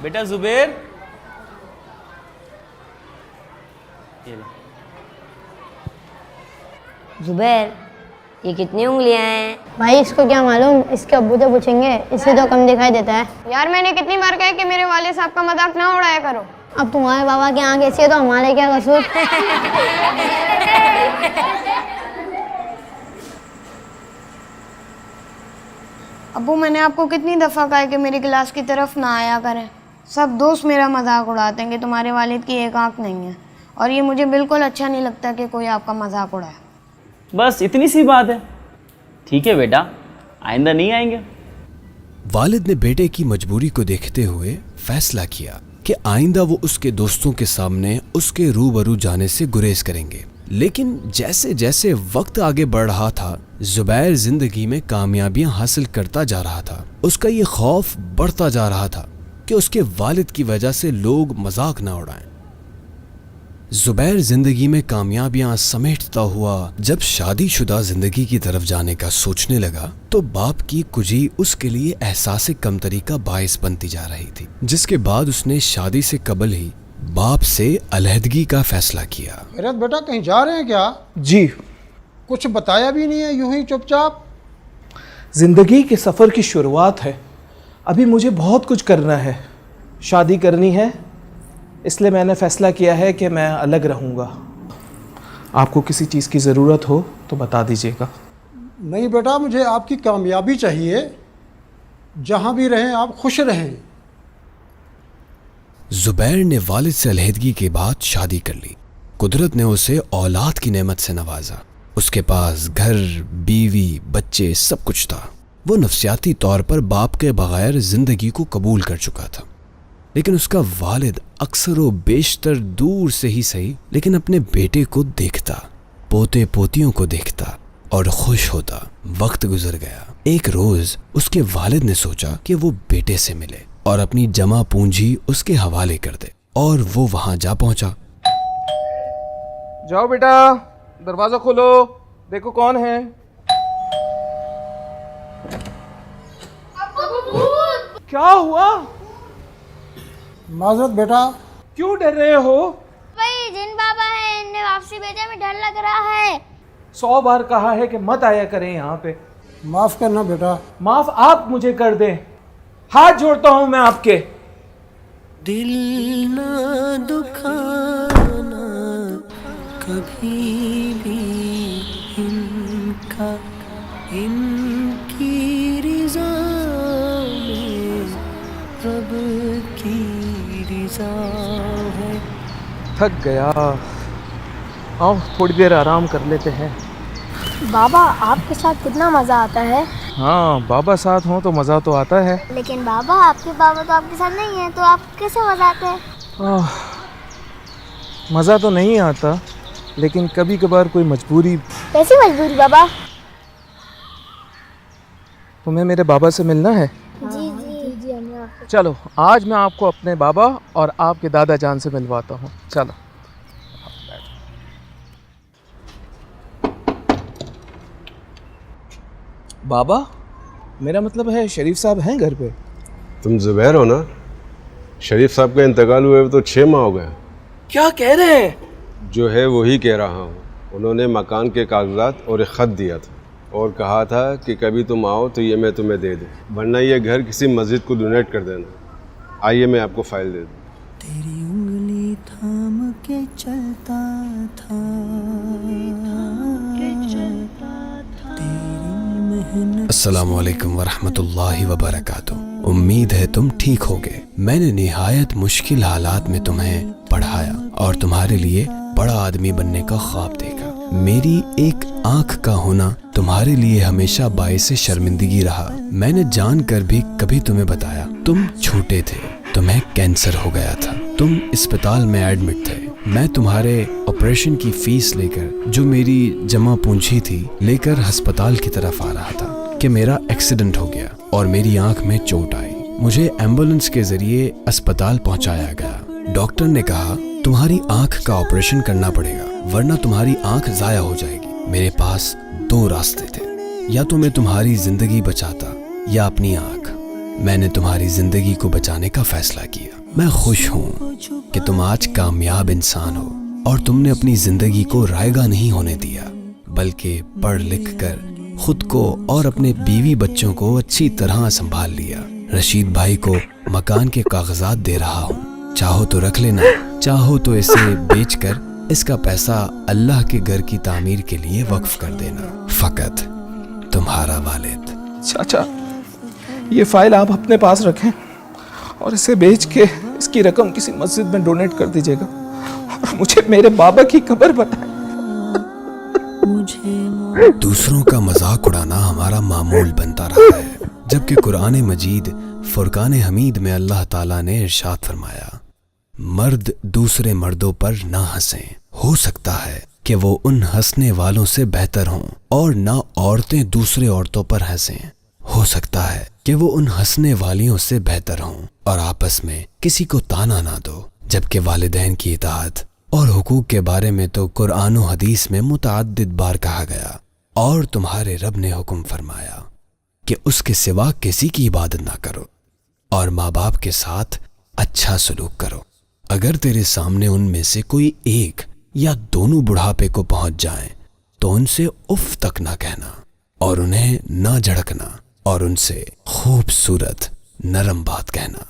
बेटा जुबैर, ये लो। जुबैर, ये कितनी उंगलियां हैं? भाई इसको क्या मालूम, इसके अब्बू से पूछेंगे, इससे तो कम दिखाई देता है। यार मैंने कितनी बार कहा कि मेरे वाले साहब का मजाक ना उड़ाया करो। अब तुम्हारे बाबा की आंख ऐसी है तो हमारे क्या कसूर। अब्बू मैंने आपको कितनी दफ़ा कहा है कि मेरी क्लास की तरफ ना आया करें। सब दोस्त मेरा मजाक उड़ाते हैं कि तुम्हारे वालिद की एक आंख नहीं है, और ये मुझे बिल्कुल अच्छा नहीं लगता कि कोई आपका मजाक उड़ाए। बस इतनी सी बात है। ठीक है बेटा, आइंदा नहीं आएंगे। वालिद ने बेटे की मजबूरी को देखते हुए फैसला किया कि आइंदा वो उसके दोस्तों के सामने उसके रूबरू जाने से गुरेज करेंगे। लेकिन जैसे जैसे वक्त आगे बढ़ रहा था, जुबैर जिंदगी में कामयाबियां हासिल करता जा रहा था। उसका ये खौफ बढ़ता जा रहा था कि उसके वालिद की वजह से लोग मजाक ना उड़ाएं। जुबैर जिंदगी में कामयाबियां समेटता हुआ जब शादीशुदा जिंदगी की तरफ जाने का सोचने लगा, तो बाप की कुजी उसके लिए एहसास कमतरी का बायस बनती जा रही थी, जिसके बाद उसने शादी से कबल ही बाप से अलहदगी का फैसला किया। खैरत बेटा, कहीं जा रहे हैं क्या? जी। कुछ बताया भी नहीं है, यूं ही चुपचाप। जिंदगी के सफ़र की शुरुआत है, अभी मुझे बहुत कुछ करना है, शादी करनी है, इसलिए मैंने फ़ैसला किया है कि मैं अलग रहूँगा। आपको किसी चीज़ की ज़रूरत हो तो बता दीजिएगा। नहीं बेटा, मुझे आपकी कामयाबी चाहिए, जहां भी रहें आप खुश रहें। जुबैर ने वालिद से अलहदगी के बाद शादी कर ली। कुदरत ने उसे औलाद की नेमत से नवाजा। उसके पास घर, बीवी, बच्चे सब कुछ था। वो नफ्सियाती तौर पर बाप के बगैर जिंदगी को कबूल कर चुका था। लेकिन उसका वालिद अक्सर व बेशतर दूर से ही सही, लेकिन अपने बेटे को देखता, पोते पोतियों को देखता और खुश होता। वक्त गुजर गया। एक रोज उसके वालिद ने सोचा कि वो बेटे से मिले और अपनी जमा पूंजी उसके हवाले कर दे, और वो वहां जा पहुंचा। जाओ बेटा, दरवाजा खोलो, देखो कौन है। क्या हुआ? माजरत बेटा। क्यों डर रहे हो? भाई जिन बाबा है, इनने वापसी भेजा में डर लग रहा है। 100 बार कहा है कि मत आया करें यहाँ पे। माफ करना बेटा। माफ आप मुझे कर दें, हाथ जोड़ता हूँ मैं आपके। दिल ना दुखाना कभी भी इनका, इनकी रिज़ा में रब की रिज़ा है। थक गया, आओ थोड़ी देर आराम कर लेते हैं। बाबा आपके साथ कितना मज़ा आता है। हाँ, बाबा साथ हों तो मज़ा तो आता है। लेकिन बाबा आपके बाबा तो आपके साथ नहीं है, तो आप कैसे मजा आते हैं? मज़ा तो नहीं आता, लेकिन कभी कभार कोई मजबूरी। कैसी मजबूरी बाबा? तुम्हें मेरे बाबा से मिलना है? जी जी जी हम। चलो आज मैं आपको अपने बाबा और आपके दादा जान से मिलवाता हूँ। चलो। बाबा, मेरा मतलब है शरीफ साहब हैं घर पे? तुम जुबैर हो ना? शरीफ साहब का इंतकाल हुए तो 6 माह हो गए। क्या कह रहे हैं? जो है वही कह रहा हूँ। उन्होंने मकान के कागजात और एक ख़त दिया था और कहा था कि कभी तुम आओ तो ये मैं तुम्हें दे दूँ, वरना ये घर किसी मस्जिद को डोनेट कर देना। आइए मैं आपको फ़ाइल दे दूँ। तेरी उंगली थाम के चलता था, अस्सलामुअलैकुम वरहमतुल्लाहि वबरकातुहू। उम्मीद है तुम ठीक होगे। मैंने निहायत मुश्किल हालात में तुम्हें पढ़ाया और तुम्हारे लिए बड़ा आदमी बनने का ख्वाब देखा। मेरी एक आंख का होना तुम्हारे लिए हमेशा बाइस शर्मिंदगी रहा। मैंने जानकर भी कभी तुम्हें बताया। तुम छोटे थे, तुम्हें कैंसर हो गया था, तुम अस्पताल में एडमिट थे। मैं तुम्हारे ऑपरेशन की फीस लेकर, जो मेरी जमा पूंजी थी, लेकर अस्पताल की तरफ आ रहा था कि मेरा एक्सीडेंट हो गया और मेरी आंख में चोट आई। मुझे एम्बुलेंस के जरिए अस्पताल पहुंचाया गया। डॉक्टर ने कहा तुम्हारी आंख का ऑपरेशन करना पड़ेगा, वरना तुम्हारी आंख जाया हो जाएगी। मेरे पास 2 रास्ते थे, या तो मैं तुम्हारी जिंदगी बचाता या अपनी आंख। मैंने तुम्हारी जिंदगी को बचाने का फैसला किया। मैं खुश हूँ कि तुम आज कामयाब इंसान हो और तुमने अपनी जिंदगी को रायगा नहीं होने दिया, बल्कि पढ़ लिख कर खुद को और अपने बीवी बच्चों को अच्छी तरह संभाल लिया। रशीद भाई को मकान के कागजात दे रहा हूँ, चाहो तो रख लेना, चाहो तो इसे बेचकर इसका पैसा अल्लाह के घर की तामीर के लिए वक्फ कर देना। फकत तुम्हारा वालिद। चाचा, ये फाइल आप अपने पास रखें और इसे बेच के इसकी रकम किसी मस्जिद में डोनेट कर दीजिएगा और मुझे मेरे बाबा की कब्र बताएं। दूसरों का मजाक उड़ाना हमारा मामूल बनता रहा है, जबकि कुरान मजीद फुरकान हमीद में अल्लाह ताला ने इरशाद फरमाया, मर्द दूसरे मर्दों पर ना हंसें, हो सकता है कि वो उन हंसने वालों से बेहतर हों, और ना औरतें दूसरे औरतों पर हंसें, हो सकता है कि वो उन हंसने वालियों से बेहतर हों, और आपस में किसी को ताना ना दो। जबकि वालिदैन की इताअत और हुकूक के बारे में तो कुरान और हदीस में मुतअद्दिद बार कहा गया, और तुम्हारे रब ने हुक्म फरमाया कि उसके सिवा किसी की इबादत ना करो और माँ बाप के साथ अच्छा सलूक करो। अगर तेरे सामने उनमें से कोई एक या दोनों बुढ़ापे को पहुंच जाएं, तो उनसे उफ तक ना कहना और उन्हें ना झड़कना और उनसे खूबसूरत नरम बात कहना।